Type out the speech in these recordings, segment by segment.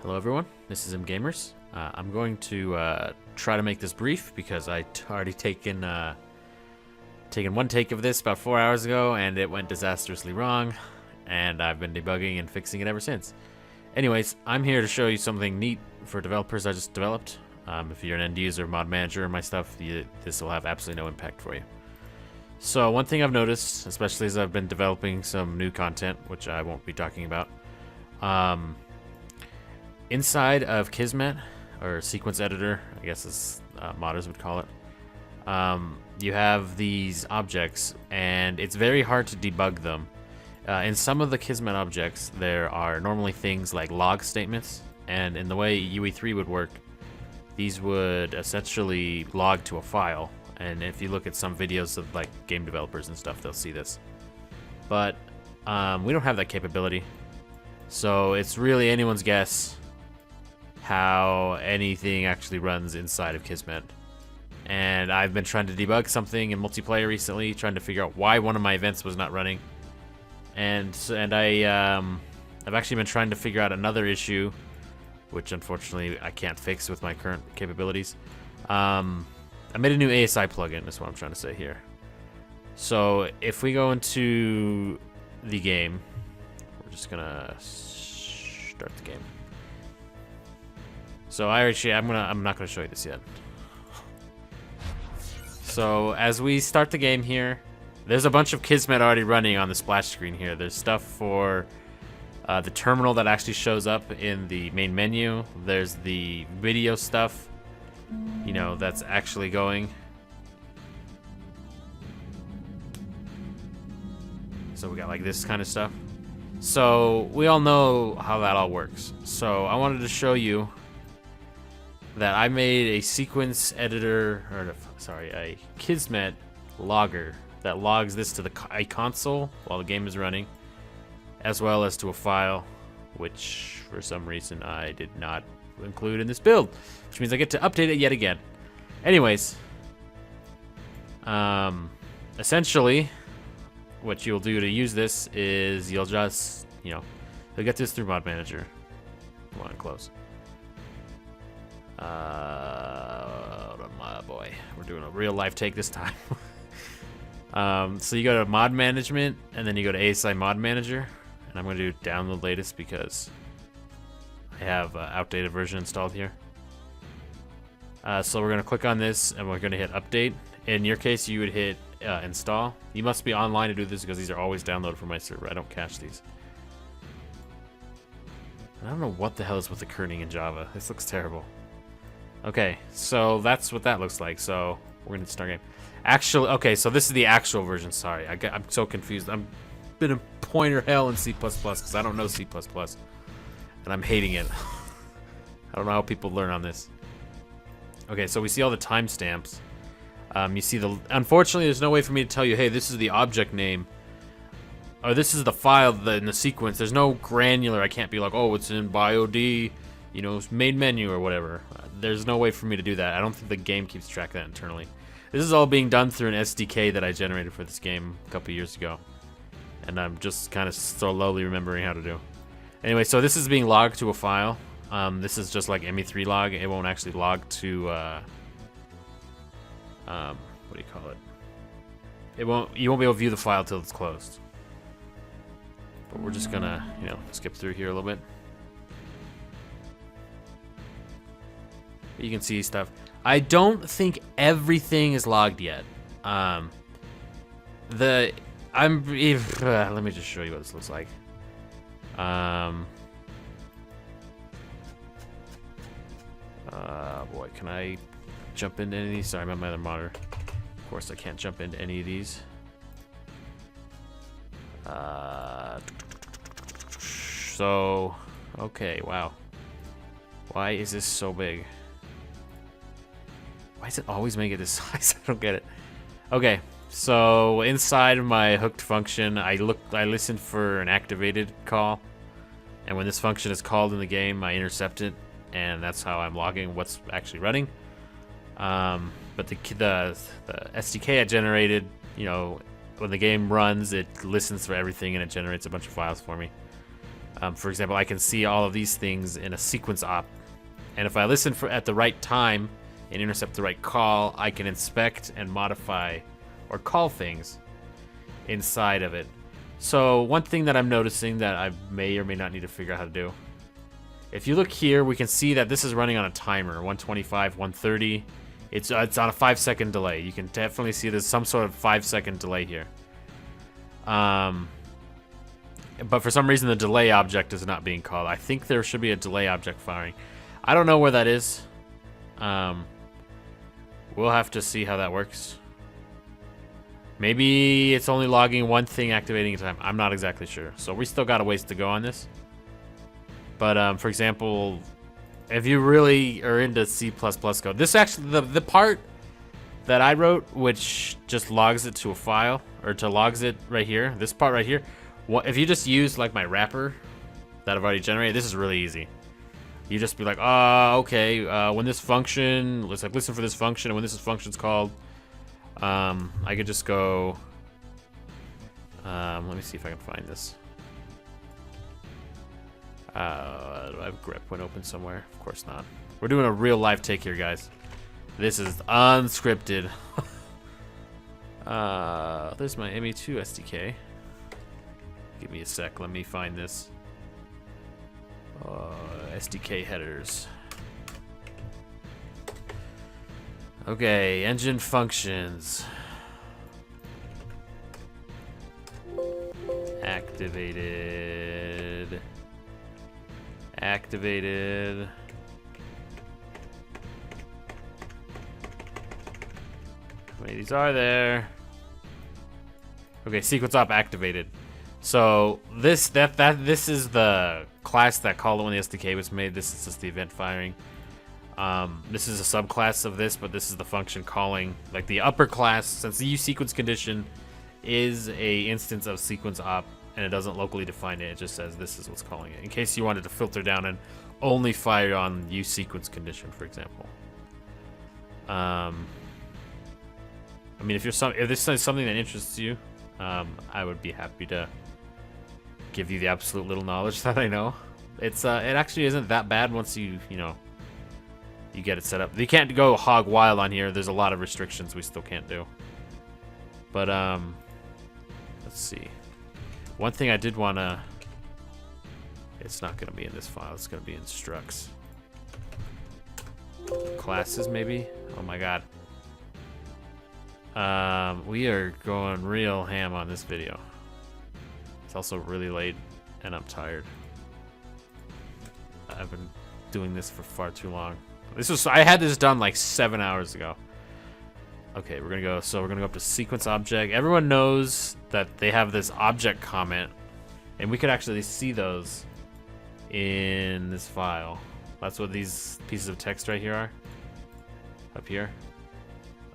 Hello everyone, this is Gamers. I'm going to try to make this brief because I already taken one take of this about 4 hours ago and it went disastrously wrong, and I've been debugging and fixing it ever since. Anyways, I'm here to show you something neat for developers I just developed. If you're an end user, mod manager, and my stuff, this will have absolutely no impact for you. So one thing I've noticed, especially as I've been developing some new content, which I won't be talking about, inside of Kismet, or sequence editor, I guess as modders would call it, you have these objects, and it's very hard to debug them. In some of the Kismet objects, there are normally things like log statements, and in the way UE3 would work, these would essentially log to a file. And if you look at some videos of like game developers and stuff, they'll see this. But we don't have that capability, so it's really anyone's guess how anything actually runs inside of Kismet. And I've been trying to debug something in multiplayer recently, trying to figure out why one of my events was not running. And I've actually been trying to figure out another issue, which unfortunately I can't fix with my current capabilities. I made a new ASI plugin, that's what I'm trying to say here. So if we go into the game, we're just gonna start the game. So I'm not gonna show you this yet. So as we start the game here, there's a bunch of Kismet already running on the splash screen here. There's stuff for the terminal that actually shows up in the main menu. There's the video stuff, you know, that's actually going. So we got like this kind of stuff. So we all know how that all works. So I wanted to show you that I made a sequence editor, or sorry, a Kismet logger that logs this to a console while the game is running, as well as to a file, which for some reason I did not include in this build, which means I get to update it yet again. Anyways, essentially, what you'll do to use this is you'll just, you'll get this through Mod Manager. Come on, close. My boy, we're doing a real life take this time. So you go to Mod Management, and then you go to ASI Mod Manager, and I'm going to do download latest because I have an outdated version installed here. So we're going to click on this, and we're going to hit update. In your case, you would hit install. You must be online to do this because these are always downloaded from my server. I don't cache these. I don't know what the hell is with the kerning in Java. This looks terrible. Okay, so that's what that looks like. So we're going to start game. Actually, okay, so this is the actual version. Sorry, I'm so confused. I'm been in pointer hell in C++ because I don't know C++, and I'm hating it. I don't know how people learn on this. Okay, so we see all the timestamps. You see unfortunately, there's no way for me to tell you, hey, this is the object name, or this is the file in the sequence. There's no granular. I can't be like, oh, it's in BioD, main menu or whatever. There's no way for me to do that. I don't think the game keeps track of that internally. This is all being done through an SDK that I generated for this game a couple years ago, and I'm just kind of slowly remembering how to do. Anyway, so this is being logged to a file. This is just like ME3 log. It won't actually log to what do you call it? You won't be able to view the file till it's closed. But we're just gonna, skip through here a little bit. You can see stuff. I don't think everything is logged yet. Let me just show you what this looks like. Boy, can I jump into any of these? Sorry, I'm on my other monitor. Of course, I can't jump into any of these. So, okay, wow. Why is this so big? Why does it always make it this size? I don't get it. Okay, so inside of my hooked function, I listened for an activated call, and when this function is called in the game, I intercept it, and that's how I'm logging what's actually running. But the SDK I generated, when the game runs, it listens for everything and it generates a bunch of files for me. For example, I can see all of these things in a sequence op. And if I listen at the right time and intercept the right call, I can inspect and modify or call things inside of it. So one thing that I'm noticing that I may or may not need to figure out how to do. If you look here, we can see that this is running on a timer, 125, 130. It's on a 5-second delay. You can definitely see there's some sort of 5-second delay here. But for some reason, the delay object is not being called. I think there should be a delay object firing. I don't know where that is. We'll have to see how that works. Maybe it's only logging one thing activating at a time. I'm not exactly sure. So we still got a ways to go on this. But for example, if you really are into C++ code, this actually, the part that I wrote, which just logs it to a file, or to logs it right here, this part right here, if you just use like my wrapper that I've already generated, this is really easy. You just be like, okay, when this function, let's like listen for this function, and when this function's called, I could just go, let me see if I can find this. Do I have grep when open somewhere? Of course not. We're doing a real live take here, guys. This is unscripted. There's my ME2 SDK. Give me a sec, let me find this. SDK headers. Okay, engine functions. Activated. Activated. How many of these are there? Okay, sequence op activated. So this is the class that called it when the SDK was made. This is just the event firing. This is a subclass of this, but this is the function calling. Like the upper class, since the uSequence condition is a instance of sequence op and it doesn't locally define it, it just says this is what's calling it. In case you wanted to filter down and only fire on uSequence condition, for example. I mean, if this is something that interests you, I would be happy to give you the absolute little knowledge that I know. It actually isn't that bad once you get it set up. You can't go hog wild on here. There's a lot of restrictions we still can't do. But let's see. One thing I did wanna, it's not gonna be in this file. It's gonna be in structs. Classes maybe. Oh my god. We are going real ham on this video. It's also really late and I'm tired. I've been doing this for far too long. I had this done like 7 hours ago. Okay, we're gonna go up to sequence object. Everyone knows that they have this object comment, and we could actually see those in this file. That's what these pieces of text right here are. Up here.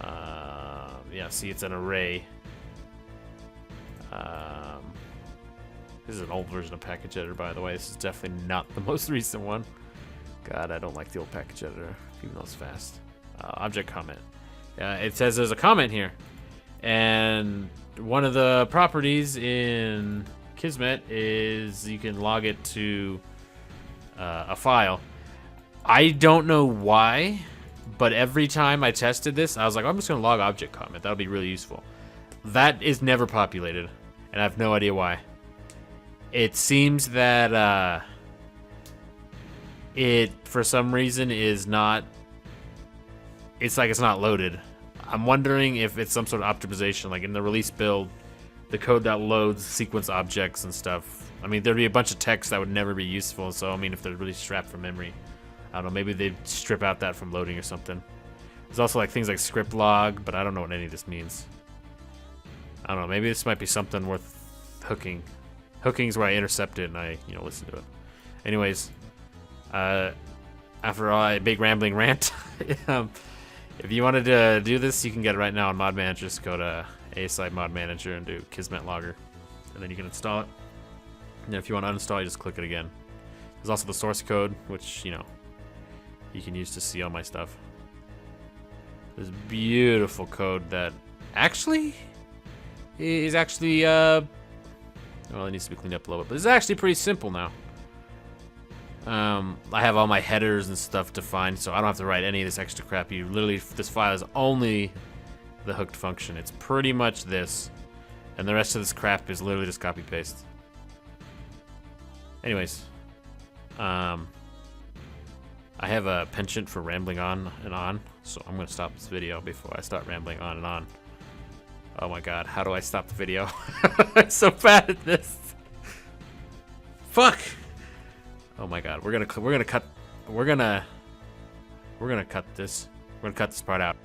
Yeah, see, it's an array. This is an old version of package editor, by the way. This is definitely not the most recent one. God, I don't like the old package editor, even though it's fast. Object comment. It says there's a comment here. And one of the properties in Kismet is you can log it to a file. I don't know why, but every time I tested this, I was like, I'm just going to log object comment. That'll be really useful. That is never populated, and I have no idea why. It seems that it, for some reason, is not... It's like it's not loaded. I'm wondering if it's some sort of optimization, like in the release build, the code that loads sequence objects and stuff. I mean, there'd be a bunch of text that would never be useful, so I mean, if they're really strapped for memory, I don't know, maybe they'd strip out that from loading or something. There's also like things like script log, but I don't know what any of this means. I don't know, maybe this might be something worth hooking. Hooking is where I intercept it and I, listen to it. Anyways, after all, a big rambling rant, if you wanted to do this, you can get it right now on Mod Manager. Just go to ASI Mod Manager and do Kismet Logger, and then you can install it. And if you want to uninstall, you just click it again. There's also the source code, which, you can use to see all my stuff. There's beautiful code that actually is well, it needs to be cleaned up a little bit, but it's actually pretty simple now. I have all my headers and stuff defined, so I don't have to write any of this extra crap. You literally, this file is only the hooked function. It's pretty much this, and the rest of this crap is literally just copy paste. Anyways, I have a penchant for rambling on and on, so I'm gonna stop this video before I start rambling on and on. Oh my god, how do I stop the video? I'm so bad at this. Fuck. Oh my god, we're gonna cut this. We're gonna cut this part out.